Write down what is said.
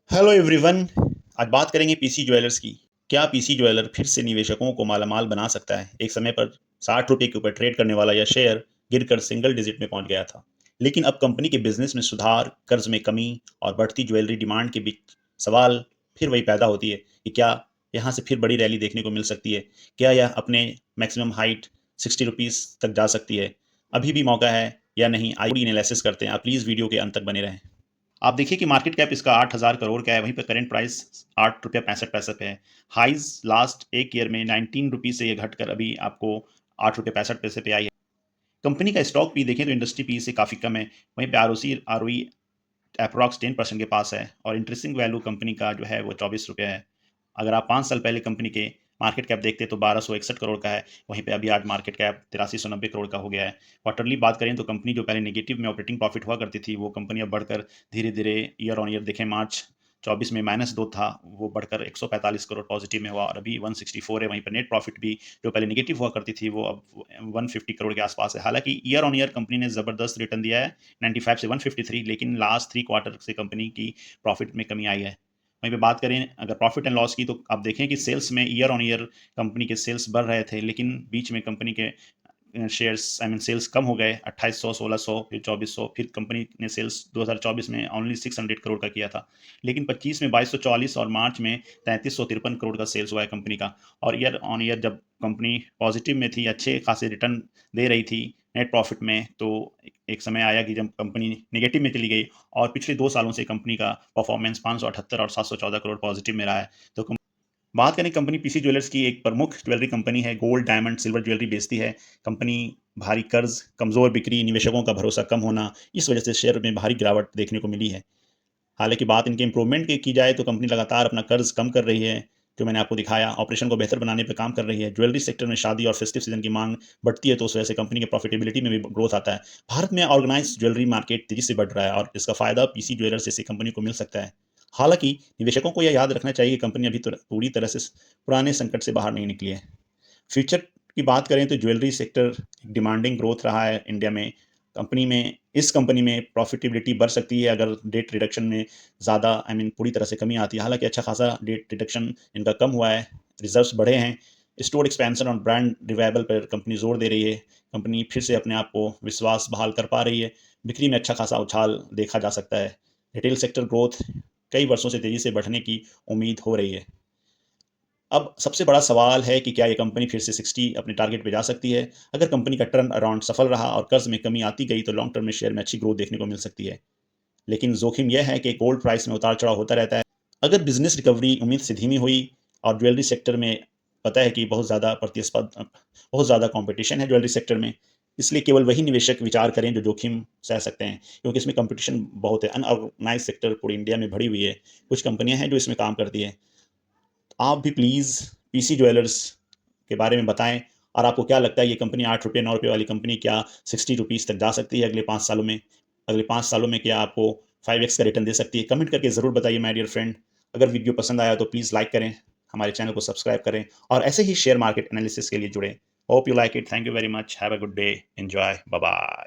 Hello everyone. आज बात करेंगे पीसी ज्वेलर्स की। क्या पीसी ज्वेलर फिर से निवेशकों को मालामाल बना सकता है? एक समय पर 60 रुपये के ऊपर ट्रेड करने वाला यह शेयर गिरकर सिंगल डिजिट में पहुंच गया था। लेकिन अब कंपनी के बिजनेस में सुधार, कर्ज में कमी और बढ़ती ज्वेलरी डिमांड के बीच सवाल फिर वही पैदा होती है कि क्या यहाँ से फिर बड़ी रैली देखने को मिल सकती है? क्या यह अपने मैक्सिमम हाइट 60 रुपीज़ तक जा सकती है? अभी भी मौका है या नहीं? आइए एनालिसिस करते हैं। आप प्लीज़ वीडियो के अंत तक बने रहें। आप देखिए कि मार्केट कैप इसका 8,000 करोड़ का है, वहीं पे करंट प्राइस 8 रुपये 65 पैसे पे है। हाइज लास्ट एक ईयर में 19 रुपीज़ से ये घटकर अभी आपको 8 रुपये 65 पैसे पे आई है। कंपनी का स्टॉक भी देखें तो इंडस्ट्री पी से काफ़ी कम है। वहीं पे आरओई अप्रॉक्स 10% के पास है और इंटरेस्टिंग वैल्यू कंपनी का जो है वो 24 रुपये है। अगर आप 5 साल पहले कंपनी के मार्केट कैप देखते तो 1261 करोड़ का है, वहीं पे अभी आज मार्केट कैप 8390 करोड़ का हो गया है। क्वार्टरली बात करें तो कंपनी जो पहले नेगेटिव में ऑपरेटिंग प्रॉफिट हुआ करती थी, वो कंपनी अब बढ़कर धीरे धीरे ईयर ऑन ईयर देखें, मार्च 24 में -2 था, वो बढ़कर 145 करोड़ पॉजिटिव में हुआ और अभी 164 है। वहीं पर नेट प्रॉफिट भी जो पहले नेगेटिव हुआ करती थी, वो अब 150 करोड़ के आसपास है। हालांकि ईयर ऑन ईयर कंपनी ने जबरदस्त रिटर्न दिया है, 95 से 153, लेकिन लास्ट 3 क्वार्टर से कंपनी की प्रॉफिट में कमी आई है। वहीं पे बात करें अगर प्रॉफिट एंड लॉस की, तो आप देखें कि सेल्स में ईयर ऑन ईयर कंपनी के सेल्स बढ़ रहे थे, लेकिन बीच में कंपनी के शेयर्स सेल्स कम हो गए। 2800, 1600, फिर 2400, फिर कंपनी ने सेल्स 2024 में ओनली 600 करोड़ का किया था, लेकिन 25 में 2244 और मार्च में 3353 करोड़ का सेल्स हुआ है कंपनी का। और ईयर ऑन ईयर जब कंपनी पॉजिटिव में थी, अच्छे खासे रिटर्न दे रही थी नेट प्रॉफिट में, तो एक समय आया कि जब कंपनी नेगेटिव में चली गई। और पिछले 2 सालों से कंपनी का परफॉर्मेंस 578 और 714 करोड़ पॉजिटिव में रहा है। तो बात करें कंपनी पीसी ज्वेलर्स की, एक प्रमुख ज्वेलरी कंपनी है, गोल्ड, डायमंड, सिल्वर ज्वेलरी बेचती है। कंपनी भारी कर्ज, कमज़ोर बिक्री, निवेशकों का भरोसा कम होना, इस वजह से शेयर में भारी गिरावट देखने को मिली है। हालांकि बात इनके इंप्रूवमेंट की जाए तो कंपनी लगातार अपना कर्ज कम कर रही है, जो मैंने आपको दिखाया। ऑपरेशन को बेहतर बनाने पर काम कर रही है। ज्वेलरी सेक्टर में शादी और फेस्टिव सीजन की मांग बढ़ती है, तो उस वजह से कंपनी के प्रॉफिटेबिलिटी में भी ग्रोथ आता है। भारत में ऑर्गेनाइज ज्वेलरी मार्केट तेजी से बढ़ रहा है और इसका फायदा पीसी ज्वेलर्स जैसी कंपनी को मिल सकता है। हालांकि निवेशकों को यह याद रखना चाहिए कि कंपनी अभी पूरी तरह से पुराने संकट से बाहर नहीं निकली है। फ्यूचर की बात करें तो ज्वेलरी सेक्टर डिमांडिंग ग्रोथ रहा है इंडिया में। इस कंपनी में प्रॉफिटेबिलिटी बढ़ सकती है अगर डेट रिडक्शन में ज़्यादा पूरी तरह से कमी आती है। हालांकि अच्छा खासा डेट रिडक्शन इनका कम हुआ है, रिजर्व्स बढ़े हैं। स्टोर एक्सपेंशन और ब्रांड रिवाइवल पर कंपनी जोर दे रही है। कंपनी फिर से अपने आप को विश्वास बहाल कर पा रही है। बिक्री में अच्छा खासा उछाल देखा जा सकता है। रिटेल सेक्टर ग्रोथ कई वर्षों से तेज़ी से बढ़ने की उम्मीद हो रही है। अब सबसे बड़ा सवाल है कि क्या ये कंपनी फिर से 60 अपने टारगेट पे जा सकती है? अगर कंपनी का टर्न अराउंड सफल रहा और कर्ज में कमी आती गई, तो लॉन्ग टर्म में शेयर में अच्छी ग्रोथ देखने को मिल सकती है। लेकिन जोखिम यह है कि गोल्ड प्राइस में उतार-चढ़ाव होता रहता है। अगर बिज़नेस रिकवरी उम्मीद से धीमी हुई और ज्वेलरी सेक्टर में पता है कि बहुत ज़्यादा कॉम्पिटिशन है ज्वेलरी सेक्टर में, इसलिए केवल वही निवेशक विचार करें जो जोखिम सह सकते हैं, क्योंकि इसमें कॉम्पिटिशन बहुत है। अनऑर्गनाइज़्ड सेक्टर पूरी इंडिया में भरी हुई है। कुछ कंपनियाँ हैं जो इसमें काम करती हैं। आप भी प्लीज़ पीसी ज्वेलर्स के बारे में बताएँ और आपको क्या लगता है ये कंपनी ₹8 ₹9 वाली कंपनी क्या 60 रुपीज़ तक जा सकती है अगले 5 सालों में? अगले 5 सालों में क्या आपको 5x का रिटर्न दे सकती है? कमेंट करके ज़रूर बताइए माय डियर फ्रेंड। अगर वीडियो पसंद आया तो प्लीज़ लाइक करें, हमारे चैनल को सब्सक्राइब करें और ऐसे ही शेयर मार्केट एनालिसिस के लिए जुड़ें। Hope you like it. Thank you very much. Have a good day. Enjoy. Bye bye.